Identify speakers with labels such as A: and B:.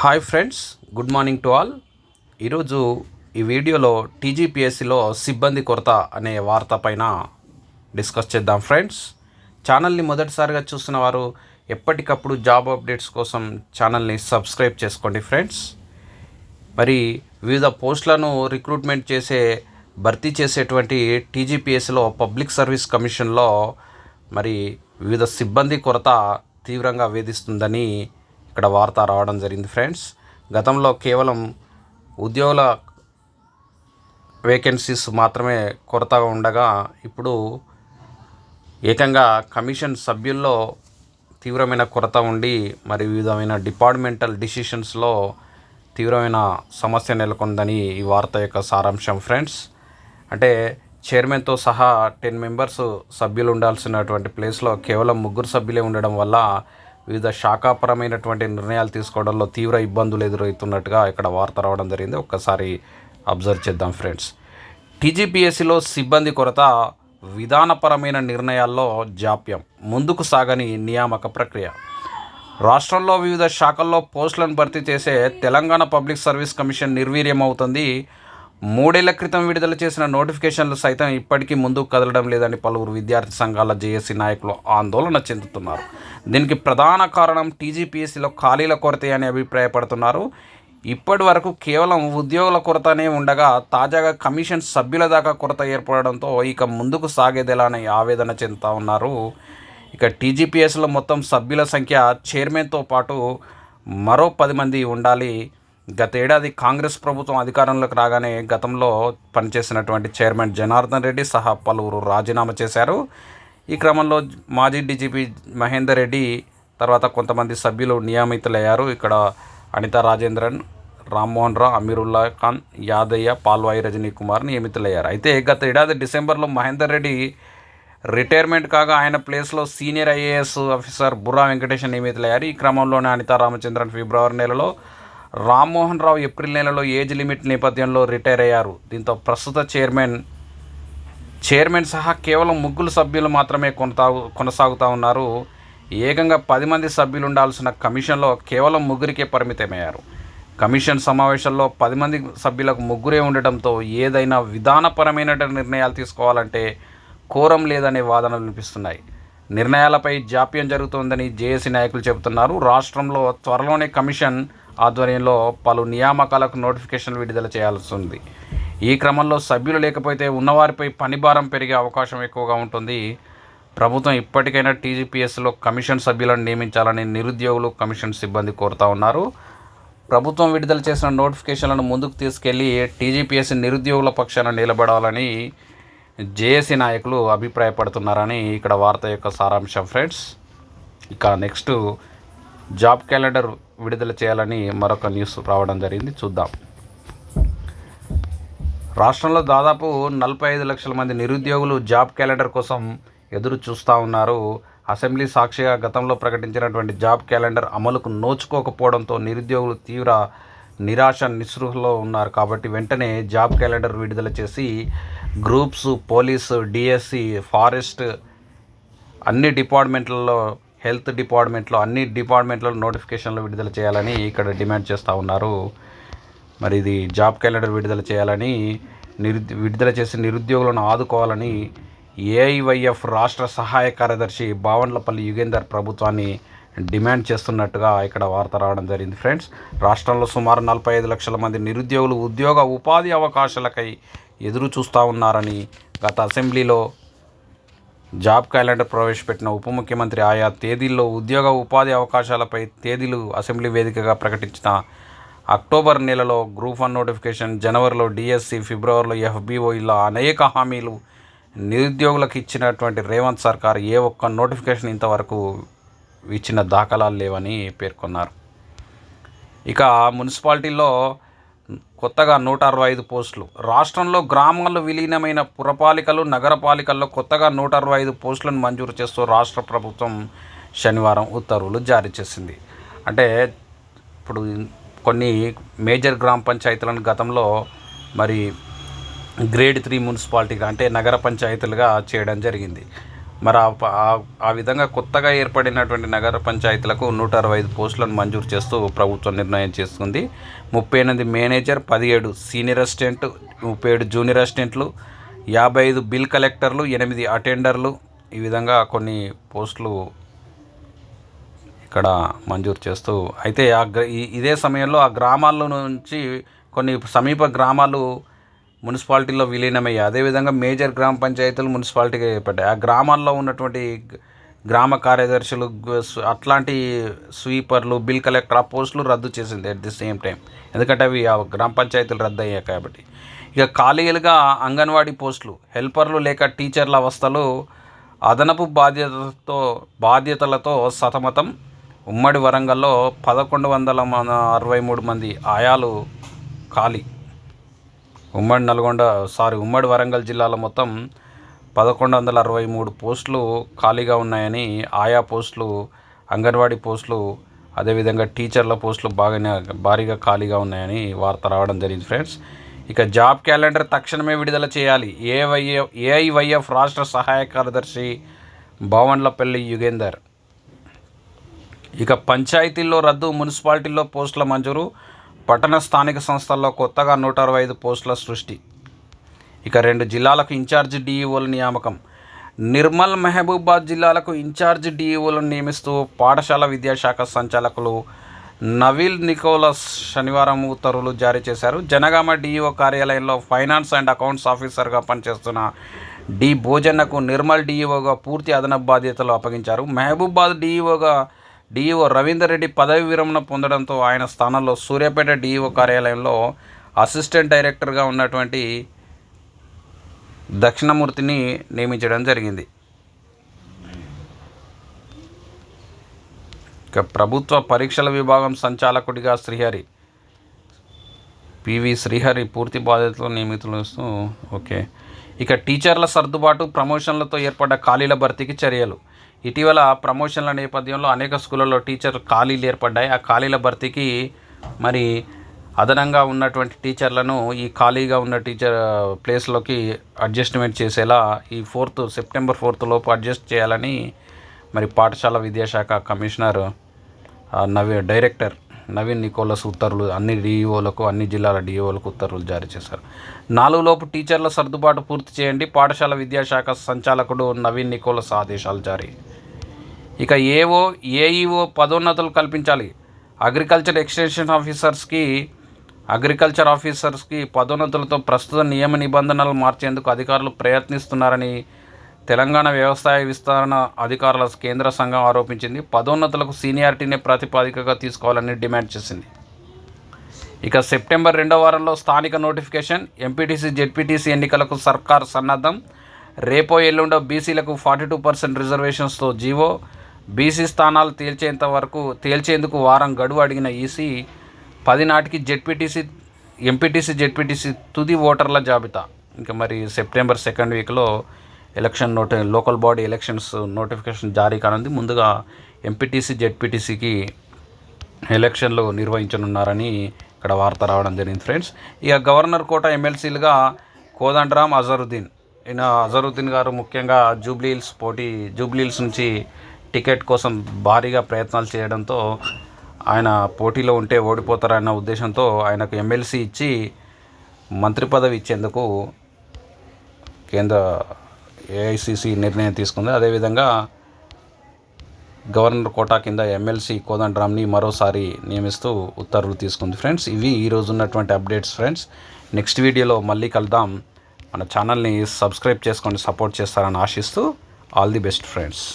A: Hi friends, good morning to all. ఈరోజు ఈ వీడియోలో టీజీపీఎస్సీలో సిబ్బంది కొరత అనే వార్త పైన డిస్కస్ చేద్దాం ఫ్రెండ్స్. ఛానల్ని మొదటిసారిగా చూస్తున్న వారు ఎప్పటికప్పుడు జాబ్ అప్డేట్స్ కోసం ఛానల్ని సబ్స్క్రైబ్ చేసుకోండి ఫ్రెండ్స్. మరి వివిధ పోస్టులను రిక్రూట్మెంట్ భర్తీ చేసేటువంటి టీజీపీఎస్సీలో పబ్లిక్ సర్వీస్ కమిషన్లో మరి వివిధ సిబ్బంది కొరత తీవ్రంగా వేధిస్తుందని ఇక్కడ వార్త రావడం జరిగింది ఫ్రెండ్స్. గతంలో కేవలం ఉద్యోగుల వేకెన్సీస్ మాత్రమే కొరతగా ఉండగా ఇప్పుడు ఏకంగా కమిషన్ సభ్యుల్లో తీవ్రమైన కొరత ఉండి మరి వివిధమైన డిపార్ట్మెంటల్ డిసిషన్స్లో తీవ్రమైన సమస్య నెలకొందని ఈ వార్త యొక్క సారాంశం ఫ్రెండ్స్. అంటే చైర్మన్తో సహా 10 మెంబర్స్ సభ్యులు ఉండాల్సినటువంటి ప్లేస్లో కేవలం 3 సభ్యులే ఉండడం వల్ల వివిధ శాఖాపరమైనటువంటి నిర్ణయాలు తీసుకోవడంలో తీవ్ర ఇబ్బందులు ఎదురవుతున్నట్టుగా ఇక్కడ వార్త రావడం జరిగింది. ఒక్కసారి అబ్జర్వ్ చేద్దాం ఫ్రెండ్స్. టీజీపీఎస్సీలో సిబ్బంది కొరత, విధానపరమైన నిర్ణయాల్లో జాప్యం, ముందుకు సాగని నియామక ప్రక్రియ. రాష్ట్రంలో వివిధ శాఖల్లో పోస్టులను భర్తీ చేసే తెలంగాణ పబ్లిక్ సర్వీస్ కమిషన్ నిర్వీర్యమవుతుంది. 3 ఏళ్ల క్రితం విడుదల చేసిన నోటిఫికేషన్లు సైతం ఇప్పటికీ ముందుకు కదలడం లేదని పలువురు విద్యార్థి సంఘాల జేఏసీ నాయకులు ఆందోళన చెందుతున్నారు. దీనికి ప్రధాన కారణం టీజీపీఎస్సీలో ఖాళీల కొరతే అని అభిప్రాయపడుతున్నారు. ఇప్పటి వరకు కేవలం ఉద్యోగుల కొరతనే ఉండగా తాజాగా కమిషన్ సభ్యుల దాకా కొరత ఏర్పడడంతో ఇక ముందుకు సాగేదెలాని ఆవేదన చెందుతూ ఉన్నారు. ఇక టీజీపీఎస్సీలో మొత్తం సభ్యుల సంఖ్య చైర్మన్తో పాటు మరో 10 మంది ఉండాలి. గత ఏడాది కాంగ్రెస్ ప్రభుత్వం అధికారంలోకి రాగానే గతంలో పనిచేసినటువంటి చైర్మన్ జనార్దన్ రెడ్డి సహా పలువురు రాజీనామా చేశారు. ఈ క్రమంలో మాజీ డీజీపీ మహేందర్ రెడ్డి తర్వాత కొంతమంది సభ్యులు నియమితులయ్యారు. ఇక్కడ అనితా రాజేంద్రన్, రామ్మోహన్ రావు, అమీరుల్లా ఖాన్, యాదయ్య, పాల్వాయి రజనీ కుమార్ నియమితులయ్యారు. అయితే గత ఏడాది డిసెంబర్లో మహేందర్ రెడ్డి రిటైర్మెంట్ కాగా ఆయన ప్లేస్లో senior IAS officer Burra Venkatesan నియమితులయ్యారు. ఈ క్రమంలోనే అనితా రామచంద్రన్ ఫిబ్రవరి నెలలో, రామ్మోహన్ రావు ఏప్రిల్ నెలలో ఏజ్ లిమిట్ నేపథ్యంలో రిటైర్ అయ్యారు. దీంతో ప్రస్తుత చైర్మన్ సహా కేవలం 3 సభ్యులు మాత్రమే కొనసాగుతూ ఉన్నారు. ఏకంగా 10 మంది సభ్యులు ఉండాల్సిన కమిషన్లో కేవలం 3కే పరిమితమయ్యారు. కమిషన్ సమావేశాల్లో 10 మంది సభ్యులకు 3 ఉండటంతో ఏదైనా విధానపరమైన నిర్ణయాలు తీసుకోవాలంటే కోరం లేదనే వాదనలు వినిపిస్తున్నాయి. నిర్ణయాలపై జాప్యం జరుగుతోందని జేఏసీ నాయకులు చెబుతున్నారు. రాష్ట్రంలో త్వరలోనే కమిషన్ ఆధ్వర్యంలో పలు నియామకాలకు నోటిఫికేషన్లు విడుదల చేయాల్సి ఉంది. ఈ క్రమంలో సభ్యులు లేకపోతే ఉన్నవారిపై పనిభారం పెరిగే అవకాశం ఎక్కువగా ఉంటుంది. ప్రభుత్వం ఇప్పటికైనా టీజీపీఎస్సీలో కమిషన్ సభ్యులను నియమించాలని నిరుద్యోగులు, కమిషన్ సిబ్బంది కోరుతూ ఉన్నారు. ప్రభుత్వం విడుదల చేసిన నోటిఫికేషన్లను ముందుకు తీసుకెళ్లి టీజీపీఎస్సీ నిరుద్యోగుల పక్షాన నిలబడాలని జేఏసీ నాయకులు అభిప్రాయపడుతున్నారని ఇక్కడ వార్త యొక్క సారాంశం ఫ్రెండ్స్. ఇక నెక్స్ట్ జాబ్ క్యాలెండర్ విడుదల చేయాలని మరొక న్యూస్ రావడం జరిగింది, చూద్దాం. రాష్ట్రంలో దాదాపు 45 లక్షల మంది నిరుద్యోగులు జాబ్ క్యాలెండర్ కోసం ఎదురు చూస్తూ ఉన్నారు. అసెంబ్లీ సాక్షిగా గతంలో ప్రకటించినటువంటి జాబ్ క్యాలెండర్ అమలుకు నోచుకోకపోవడంతో నిరుద్యోగులు తీవ్ర నిరాశ నిస్పృహలో ఉన్నారు. కాబట్టి వెంటనే జాబ్ క్యాలెండర్ విడుదల చేసి గ్రూప్స్, పోలీసు, డిఎస్సి, ఫారెస్ట్ అన్ని డిపార్ట్మెంట్లలో, హెల్త్ డిపార్ట్మెంట్లో అన్ని డిపార్ట్మెంట్లలో నోటిఫికేషన్లు విడుదల చేయాలని ఇక్కడ డిమాండ్ చేస్తూ ఉన్నారు. మరి ఇది జాబ్ క్యాలెండర్ విడుదల చేయాలని, విడుదల చేసి నిరుద్యోగులను ఆదుకోవాలని ఏఐవైఎఫ్ రాష్ట్ర సహాయ కార్యదర్శి బావండ్లపల్లి యుగేందర్ ప్రభుత్వాన్ని డిమాండ్ చేస్తున్నట్టుగా ఇక్కడ వార్త రావడం జరిగింది ఫ్రెండ్స్. రాష్ట్రంలో సుమారు 45 లక్షల మంది నిరుద్యోగులు ఉద్యోగ ఉపాధి అవకాశాలకై ఎదురు చూస్తూ ఉన్నారని గత అసెంబ్లీలో జాబ్ క్యాలెండర్ ప్రవేశపెట్టిన ఉప ముఖ్యమంత్రి ఆయా తేదీల్లో ఉద్యోగ ఉపాధి అవకాశాలపై తేదీలు అసెంబ్లీ వేదికగా ప్రకటించిన అక్టోబర్ నెలలో గ్రూప్ 1 నోటిఫికేషన్, జనవరిలో డిఎస్సి, ఫిబ్రవరిలో ఎఫ్బిఓ ఇలా అనేక హామీలు నిరుద్యోగులకు ఇచ్చినటువంటి రేవంత్ సర్కార్ ఏ ఒక్క నోటిఫికేషన్ ఇంతవరకు ఇచ్చిన దాఖలాలు లేవని పేర్కొన్నారు. ఇక మున్సిపాలిటీల్లో కొత్తగా 165 పోస్టులు. రాష్ట్రంలో గ్రామాల్లో విలీనమైన పురపాలికలు, నగరపాలికల్లో కొత్తగా 165 పోస్టులను మంజూరు చేస్తూ రాష్ట్ర ప్రభుత్వం శనివారం ఉత్తర్వులు జారీ చేసింది. అంటే ఇప్పుడు కొన్ని మేజర్ గ్రామ పంచాయతీలను గతంలో మరి గ్రేడ్ 3 మున్సిపాలిటీగా అంటే నగర పంచాయతీలుగా చేయడం జరిగింది. మరి ఆ విధంగా కొత్తగా ఏర్పడినటువంటి నగర పంచాయతీలకు 165 పోస్టులను మంజూరు చేస్తూ ప్రభుత్వం నిర్ణయం చేసుకుంది. 38 మేనేజర్, 17 సీనియర్ అసిస్టెంట్, 37 జూనియర్ అసిస్టెంట్లు, 55 బిల్ కలెక్టర్లు, 8 అటెండర్లు, ఈ విధంగా కొన్ని పోస్టులు ఇక్కడ మంజూరు చేస్తూ అయితే ఇదే సమయంలో ఆ గ్రామాల్లో నుంచి కొన్ని సమీప గ్రామాలు మున్సిపాలిటీలో విలీనమయ్యాయి. అదేవిధంగా మేజర్ గ్రామ పంచాయతీలు మున్సిపాలిటీగా ఏర్పడ్డాయి. ఆ గ్రామాల్లో ఉన్నటువంటి గ్రామ కార్యదర్శులు, అట్లాంటి స్వీపర్లు, బిల్ కలెక్టర్ ఆ పోస్టులు రద్దు చేసింది అట్ ది సేమ్ టైం. ఎందుకంటే అవి ఆ గ్రామ పంచాయతీలు రద్దు అయ్యాయి కాబట్టి. ఇక ఖాళీలుగా అంగన్వాడీ పోస్టులు, హెల్పర్లు లేక టీచర్ల అవస్థలు, అదనపు బాధ్యతలతో సతమతం. ఉమ్మడి వరంగల్లో 1163 మంది ఆయాలు ఖాళీ. ఉమ్మడి వరంగల్ జిల్లాలో మొత్తం 1163 పోస్టులు ఖాళీగా ఉన్నాయని, ఆయా పోస్టులు, అంగన్వాడీ పోస్టులు, అదేవిధంగా టీచర్ల పోస్టులు భారీగా ఖాళీగా ఉన్నాయని వార్త రావడం జరిగింది ఫ్రెండ్స్. ఇక జాబ్ క్యాలెండర్ తక్షణమే విడుదల చేయాలి. ఏఐవైఎఫ్ రాష్ట్ర సహాయ కార్యదర్శి బావండ్లపల్లి యుగేందర్. ఇక పంచాయతీల్లో రద్దు, మున్సిపాలిటీల్లో పోస్టుల మంజూరు, పట్టణ స్థానిక సంస్థల్లో కొత్తగా 165 పోస్టుల సృష్టి. ఇక 2 జిల్లాలకు ఇన్ఛార్జ్ డిఈఓల నియామకం. నిర్మల్, మహబూబాద్ జిల్లాలకు ఇన్ఛార్జ్ డిఈఓలను నియమిస్తూ పాఠశాల విద్యాశాఖ సంచాలకులు నవీల్ నికోలస్ శనివారం ఉత్తర్వులు జారీ చేశారు. జనగామ డిఈఓ కార్యాలయంలో ఫైనాన్స్ అండ్ అకౌంట్స్ ఆఫీసర్గా పనిచేస్తున్న డి భోజన్నకు నిర్మల్ డిఈఓగా పూర్తి అదనపు బాధ్యతలు అప్పగించారు. మహబూబాద్ డిఈఓ రవీందర్ రెడ్డి పదవి విరమణ పొందడంతో ఆయన స్థానంలో సూర్యాపేట డిఈఓ కార్యాలయంలో అసిస్టెంట్ డైరెక్టర్గా ఉన్నటువంటి దక్షిణమూర్తిని నియమించడం జరిగింది. ఇక ప్రభుత్వ పరీక్షల విభాగం సంచాలకుడిగా పివి శ్రీహరి పూర్తి బాధ్యతలు నియమితులు. ఓకే. ఇక టీచర్ల సర్దుబాటు, ప్రమోషన్లతో ఏర్పడ్డ ఖాళీల భర్తీకి చర్యలు. ఇటీవల ప్రమోషన్ల నేపథ్యంలో అనేక స్కూళ్ళల్లో టీచర్ ఖాళీలు ఏర్పడ్డాయి. ఆ ఖాళీల భర్తీకి మరి అదనంగా ఉన్నటువంటి టీచర్లను ఈ ఖాళీగా ఉన్న టీచర్ ప్లేస్లోకి అడ్జస్ట్మెంట్ చేసేలా ఈ సెప్టెంబర్ 4 లోపు అడ్జస్ట్ చేయాలని మరి పాఠశాల విద్యాశాఖ కమిషనర్ డైరెక్టర్ నవీన్ నికోలస్ ఉత్తర్వులు అన్ని జిల్లాల డిఈఓలకు ఉత్తర్వులు జారీ చేశారు. 4 లోపు టీచర్ల సర్దుబాటు పూర్తి చేయండి, పాఠశాల విద్యాశాఖ సంచాలకుడు నవీన్ నికోలస్ ఆదేశాలు జారీ. ఇక ఏఈఓ పదోన్నతులు కల్పించాలి. అగ్రికల్చర్ ఆఫీసర్స్కి పదోన్నతులతో ప్రస్తుత నియమ నిబంధనలు మార్చేందుకు అధికారులు ప్రయత్నిస్తున్నారని తెలంగాణ వ్యవసాయ విస్తరణ అధికారుల కేంద్ర సంఘం ఆరోపించింది. పదోన్నతులకు సీనియారిటీనే ప్రాతిపదికగా తీసుకోవాలని డిమాండ్ చేసింది. ఇక సెప్టెంబర్ 2వ వారంలో స్థానిక నోటిఫికేషన్. ఎంపీటీసీ, జెడ్పీటీసీ ఎన్నికలకు సర్కార్ సన్నద్ధం. రేపో ఎల్లుండో బీసీలకు 42% రిజర్వేషన్స్తో జీవో. బీసీ స్థానాలు తేల్చేందుకు వారం గడువు అడిగిన ఈసీ. 10 నాటికి ఎంపీటీసీ తుది ఓటర్ల జాబితా. ఇంకా మరి సెప్టెంబర్ 2nd వీక్లో లోకల్ బాడీ ఎలక్షన్స్ నోటిఫికేషన్ జారీ కానుంది. ముందుగా ఎంపీటీసీ, జెడ్పీటీసీకి ఎలక్షన్లు నిర్వహించనున్నారని ఇక్కడ వార్త రావడం జరిగింది ఫ్రెండ్స్. ఇక గవర్నర్ కోట ఎమ్మెల్సీలుగా కోదండరాం, అజరుద్దీన్ గారు ముఖ్యంగా జూబ్లీహిల్స్ నుంచి టికెట్ కోసం భారీగా ప్రయత్నాలు చేయడంతో ఆయన పోటీలో ఉంటే ఓడిపోతారన్న ఉద్దేశంతో ఆయనకు ఎమ్మెల్సీ ఇచ్చి మంత్రి పదవి ఇచ్చేందుకు కేంద్ర ఏఐసిసి నిర్ణయం తీసుకుంది. అదేవిధంగా గవర్నర్ కోటా కింద ఎమ్మెల్సీ కోదండరాంని మరోసారి నియమిస్తూ ఉత్తర్వులు తీసుకుంది ఫ్రెండ్స్. ఇవి ఈరోజు ఉన్నటువంటి అప్డేట్స్ ఫ్రెండ్స్. నెక్స్ట్ వీడియోలో మళ్ళీ కలుద్దాం. మన ఛానల్ని సబ్స్క్రైబ్ చేసుకోండి, సపోర్ట్ చేస్తారని ఆశిస్తూ ఆల్ ది బెస్ట్ ఫ్రెండ్స్.